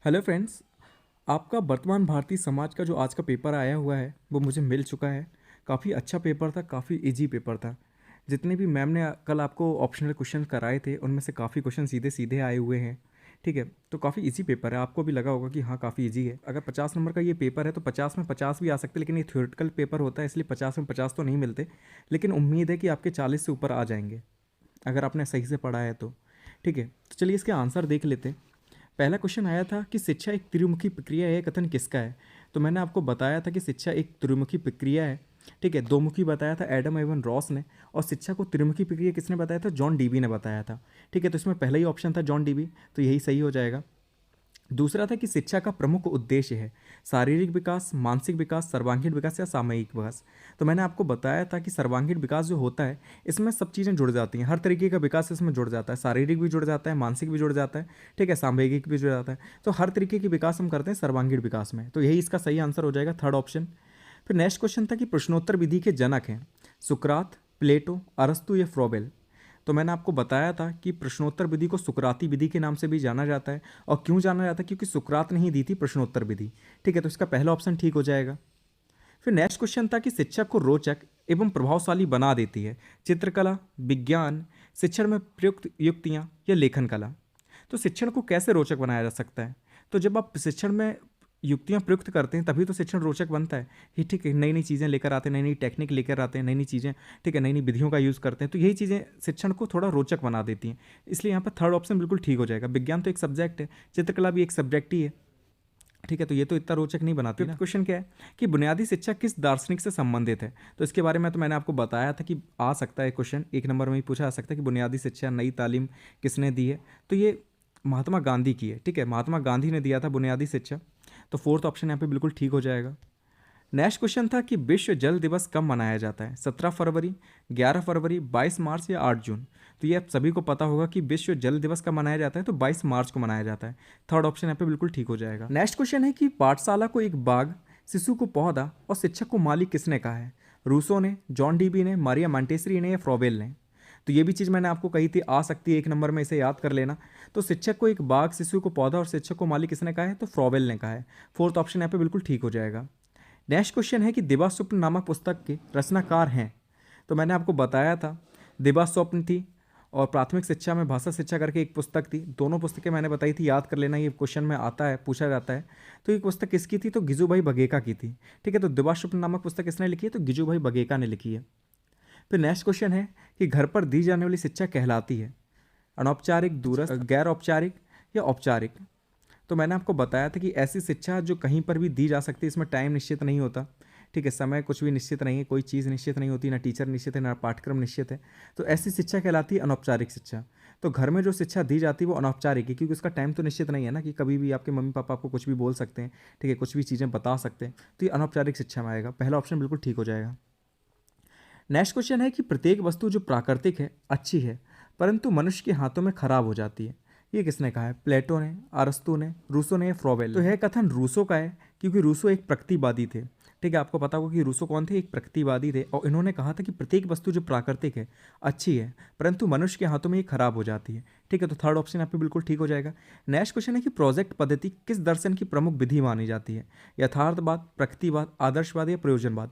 Hello friends. आपका वर्तमान भारतीय समाज का जो आज का पेपर आया हुआ है वो मुझे मिल चुका है। काफ़ी अच्छा पेपर था, काफ़ी इजी पेपर था। जितने भी मैम ने कल आपको ऑप्शनल क्वेश्चन कराए थे उनमें से काफ़ी क्वेश्चन सीधे सीधे आए हुए हैं। ठीक है, तो काफ़ी इजी पेपर है। आपको भी लगा होगा कि हाँ काफ़ी इजी है। अगर 50 नंबर का ये पेपर है तो 50 में 50 भी आ सकते हैं, लेकिन ये थ्योरेटिकल पेपर होता है इसलिए 50 में 50 तो नहीं मिलते। लेकिन उम्मीद है कि आपके 40 से ऊपर आ जाएंगे अगर आपने सही से पढ़ा है तो। ठीक है, तो चलिए इसके आंसर देख लेते हैं। पहला क्वेश्चन आया था कि शिक्षा एक त्रिमुखी प्रक्रिया है, कथन किसका है। तो मैंने आपको बताया था कि शिक्षा एक त्रिमुखी प्रक्रिया है। ठीक है, दो मुखी बताया था एडम एवन रॉस ने, और शिक्षा को त्रिमुखी प्रक्रिया किसने बताया था, जॉन डीबी ने बताया था। ठीक है, तो इसमें पहला ही ऑप्शन था जॉन डीबी, तो यही सही हो जाएगा। दूसरा था कि शिक्षा का प्रमुख उद्देश्य है शारीरिक विकास, मानसिक विकास, सर्वांगीण विकास या सामयिक विकास। तो मैंने आपको बताया था कि सर्वांगीण विकास जो होता है इसमें सब चीज़ें जुड़ जाती हैं, हर तरीके का विकास इसमें जुड़ जाता है, शारीरिक भी जुड़ जाता है, मानसिक भी जुड़ जाता है, ठीक है, सामयिक भी जुड़ जाता है। तो हर तरीके की विकास हम करते हैं सर्वांगीण विकास में, तो यही इसका सही आंसर हो जाएगा, थर्ड ऑप्शन। फिर नेक्स्ट क्वेश्चन था कि प्रश्नोत्तर विधि के जनक हैं सुकरात, प्लेटो, अरस्तु या फ्रोबेल। तो मैंने आपको बताया था कि प्रश्नोत्तर विधि को सुकराती विधि के नाम से भी जाना जाता है। और क्यों जाना जाता है, क्योंकि सुकरात ने ही दी थी प्रश्नोत्तर विधि। ठीक है, तो इसका पहला ऑप्शन ठीक हो जाएगा। फिर नेक्स्ट क्वेश्चन था कि शिक्षक को रोचक एवं प्रभावशाली बना देती है चित्रकला, विज्ञान, शिक्षण में प्रयुक्त युक्तियाँ या लेखन कला। तो शिक्षण को कैसे रोचक बनाया जा सकता है, तो जब आप शिक्षण में युक्तियाँ प्रयुक्त करते हैं तभी तो शिक्षण रोचक बनता है। ये ठीक है, नई नई चीज़ें लेकर आते हैं, नई नई टेक्निक लेकर आते हैं, नई नई चीज़ें, ठीक है, नई नई विधियों का यूज़ करते हैं, तो यही चीज़ें शिक्षण को थोड़ा रोचक बना देती हैं। इसलिए यहाँ पर थर्ड ऑप्शन बिल्कुल ठीक हो जाएगा। विज्ञान तो एक सब्जेक्ट है, चित्रकला भी एक सब्जेक्ट ही है। ठीक है, तो ये तो इतना रोचक नहीं बनाती ना। क्वेश्चन क्या है कि बुनियादी शिक्षा किस दार्शनिक से संबंधित है। तो इसके बारे में तो मैंने आपको बताया था कि आ सकता है क्वेश्चन, एक नंबर में ही पूछा जा सकता है कि बुनियादी शिक्षा नई तालीम किसने दी है। तो ये महात्मा गांधी की है। ठीक है, महात्मा गांधी ने दिया था बुनियादी शिक्षा, तो फोर्थ ऑप्शन यहाँ पे बिल्कुल ठीक हो जाएगा। नेक्स्ट क्वेश्चन था कि विश्व जल दिवस कब मनाया जाता है, 17 फरवरी, 11 फरवरी, 22 मार्च या 8 जून। तो ये आप सभी को पता होगा कि विश्व जल दिवस कब मनाया जाता है, तो 22 मार्च को मनाया जाता है। थर्ड ऑप्शन यहाँ पे बिल्कुल ठीक हो जाएगा। नेक्स्ट क्वेश्चन है कि पाठशाला को एक बाग, शिशु को पौधा और शिक्षक को मालिक किसने कहा है। रूसो ने, जॉन डीबी ने, मारिया मॉन्टेसरी ने या फ्रोबेल ने। तो ये भी चीज़ मैंने आपको कही थी, आ सकती है एक नंबर में, इसे याद कर लेना। तो शिक्षक को एक बाग, शिशु को पौधा और शिक्षक को मालिक किसने कहा है, तो फ्रोबेल ने कहा है। फोर्थ ऑप्शन यहाँ पे बिल्कुल ठीक हो जाएगा। नेक्स्ट क्वेश्चन है कि दिवा स्वप्न नामक पुस्तक के रचनाकार हैं। तो मैंने आपको बताया था दिवा स्वप्न थी, और प्राथमिक शिक्षा में भाषा शिक्षा करके एक पुस्तक थी। दोनों पुस्तकें मैंने बताई थी, याद कर लेना, ये क्वेश्चन में आता है, पूछा जाता है। तो ये पुस्तक किसकी थी, तो गिजुभाई बघेला की थी। ठीक है, तो दिवा स्वप्न नामक पुस्तक किसने लिखी है, तो गिजुभाई बघेला ने लिखी है। फिर नेक्स्ट क्वेश्चन है कि घर पर दी जाने वाली शिक्षा कहलाती है अनौपचारिक, दूरस्थ, गैर औपचारिक या औपचारिक। तो मैंने आपको बताया था कि ऐसी शिक्षा जो कहीं पर भी दी जा सकती है, इसमें टाइम निश्चित नहीं होता। ठीक है, समय कुछ भी निश्चित नहीं है, कोई चीज़ निश्चित नहीं होती, ना टीचर निश्चित है, ना पाठ्यक्रम निश्चित है। तो ऐसी शिक्षा कहलाती है अनौपचारिक शिक्षा। तो घर में जो शिक्षा दी जाती है वो अनौपचारिक है, क्योंकि उसका टाइम तो निश्चित नहीं है ना, कि कभी भी आपके मम्मी पापा आपको कुछ भी बोल सकते हैं, ठीक है, कुछ भी चीज़ें बता सकते हैं। तो ये अनौपचारिक शिक्षा में आएगा, पहला ऑप्शन बिल्कुल ठीक हो जाएगा। नेक्स्ट क्वेश्चन है कि प्रत्येक वस्तु जो प्राकृतिक है अच्छी है, परंतु मनुष्य के हाथों में खराब हो जाती है। ये किसने कहा है, प्लेटो ने, अरस्तु ने, रूसो ने या फ्रोबेल। तो यह कथन रूसो का है, क्योंकि रूसो एक प्रकृतिवादी थे। ठीक है, आपको पता होगा कि रूसो कौन थे, एक प्रकृतिवादी थे, और इन्होंने कहा था कि प्रत्येक वस्तु जो प्राकृतिक है अच्छी है, परंतु मनुष्य के हाथों में ये खराब हो जाती है। ठीक है, तो थर्ड ऑप्शन यहाँ पे बिल्कुल ठीक हो जाएगा। नेक्स्ट क्वेश्चन है कि प्रोजेक्ट पद्धति किस दर्शन की प्रमुख विधि मानी जाती है, यथार्थवाद, प्रकृतिवाद, आदर्शवाद या प्रयोजनवाद।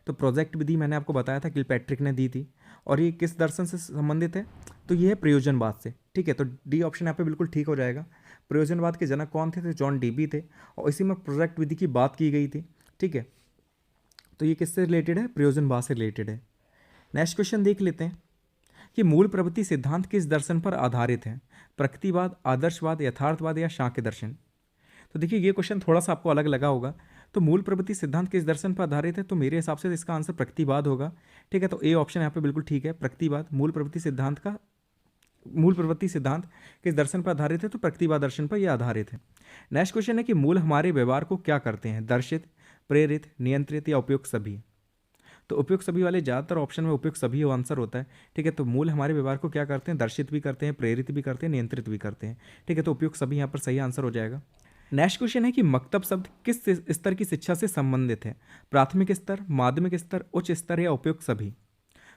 तो प्रोजेक्ट विधि मैंने आपको बताया था किलपैट्रिक ने दी थी, और ये किस दर्शन से संबंधित है, तो ये है प्रयोजनवाद से। ठीक है, तो डी ऑप्शन यहाँ पे बिल्कुल ठीक हो जाएगा। प्रयोजनवाद के जनक कौन थे, तो जॉन डीबी थे, और इसी में प्रोजेक्ट विधि की बात की गई थी। ठीक है, तो ये किससे रिलेटेड है, प्रयोजनवाद से रिलेटेड है। नेक्स्ट क्वेश्चन देख लेते हैं कि मूल प्रवृत्ति सिद्धांत किस दर्शन पर आधारित है, प्रकृतिवाद, आदर्शवाद, यथार्थवाद या सांख्य दर्शन। तो देखिए ये क्वेश्चन थोड़ा सा आपको अलग लगा होगा। तो मूल प्रवृत्ति सिद्धांत किस दर्शन पर आधारित है, तो मेरे हिसाब से इसका आंसर प्रकृतिवाद होगा। ठीक है, तो ए ऑप्शन यहाँ पे बिल्कुल ठीक है, प्रकृतिवाद। मूल प्रवृत्ति सिद्धांत किस दर्शन पर आधारित है, तो प्रकृतिवाद दर्शन पर यह आधारित है। नेक्स्ट क्वेश्चन है कि मूल हमारे व्यवहार को क्या करते हैं, दर्शित, प्रेरित, नियंत्रित या उपयुक्त सभी। तो उपयुक्त सभी वाले ज़्यादातर ऑप्शन में उपयुक्त सभी आंसर होता है। ठीक है, तो मूल हमारे व्यवहार को क्या करते हैं, दर्शित भी करते हैं, प्रेरित भी करते हैं, नियंत्रित भी करते हैं। ठीक है, तो उपयुक्त सभी यहाँ पर सही आंसर हो जाएगा। नेक्स्ट क्वेश्चन है कि मकतब शब्द किस स्तर की शिक्षा से संबंधित है, प्राथमिक स्तर, माध्यमिक स्तर, उच्च स्तर या उपयुक्त सभी।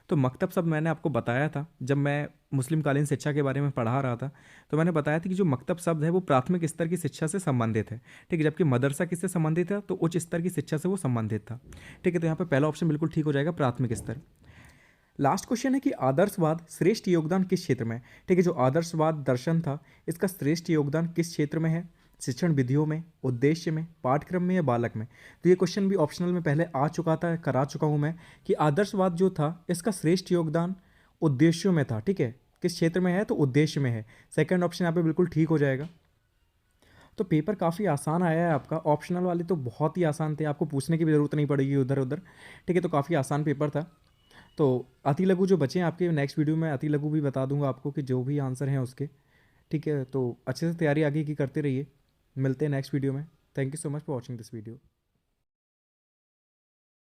तो मकतब शब्द मैंने आपको बताया था जब मैं मुस्लिमकालीन शिक्षा के बारे में पढ़ा रहा था, तो मैंने बताया था कि जो मकतब शब्द है वो प्राथमिक स्तर की शिक्षा से संबंधित है, ठीक है, जबकि मदरसा किससे संबंधित है, तो उच्च स्तर की शिक्षा से वो संबंधित था। ठीक है, तो यहाँ पे पहला ऑप्शन बिल्कुल ठीक हो जाएगा, प्राथमिक स्तर। लास्ट क्वेश्चन है कि आदर्शवाद श्रेष्ठ योगदान किस क्षेत्र में है? ठीक है, जो आदर्शवाद दर्शन था इसका श्रेष्ठ योगदान किस क्षेत्र में है? शिक्षण विधियों में, उद्देश्य में, पाठ्यक्रम में या बालक में? तो ये क्वेश्चन भी ऑप्शनल में पहले आ चुका था, करा चुका हूँ मैं, कि आदर्शवाद जो था इसका श्रेष्ठ योगदान उद्देश्यों में था। ठीक है, किस क्षेत्र में है, तो उद्देश्य में है। सेकंड ऑप्शन यहाँ पे बिल्कुल ठीक हो जाएगा। तो पेपर काफ़ी आसान आया है आपका, ऑप्शनल वाले तो बहुत ही आसान थे, आपको पूछने की भी ज़रूरत नहीं पड़ेगी उधर उधर। ठीक है, तो काफ़ी आसान पेपर था। तो अति लघु जो बचे हैं आपके, नेक्स्ट वीडियो में अति लघु भी बता दूंगा आपको कि जो भी आंसर हैं उसके। ठीक है, तो अच्छे से तैयारी आगे की करते रहिए। मिलते हैं नेक्स्ट वीडियो में। Thank you so much for watching this video.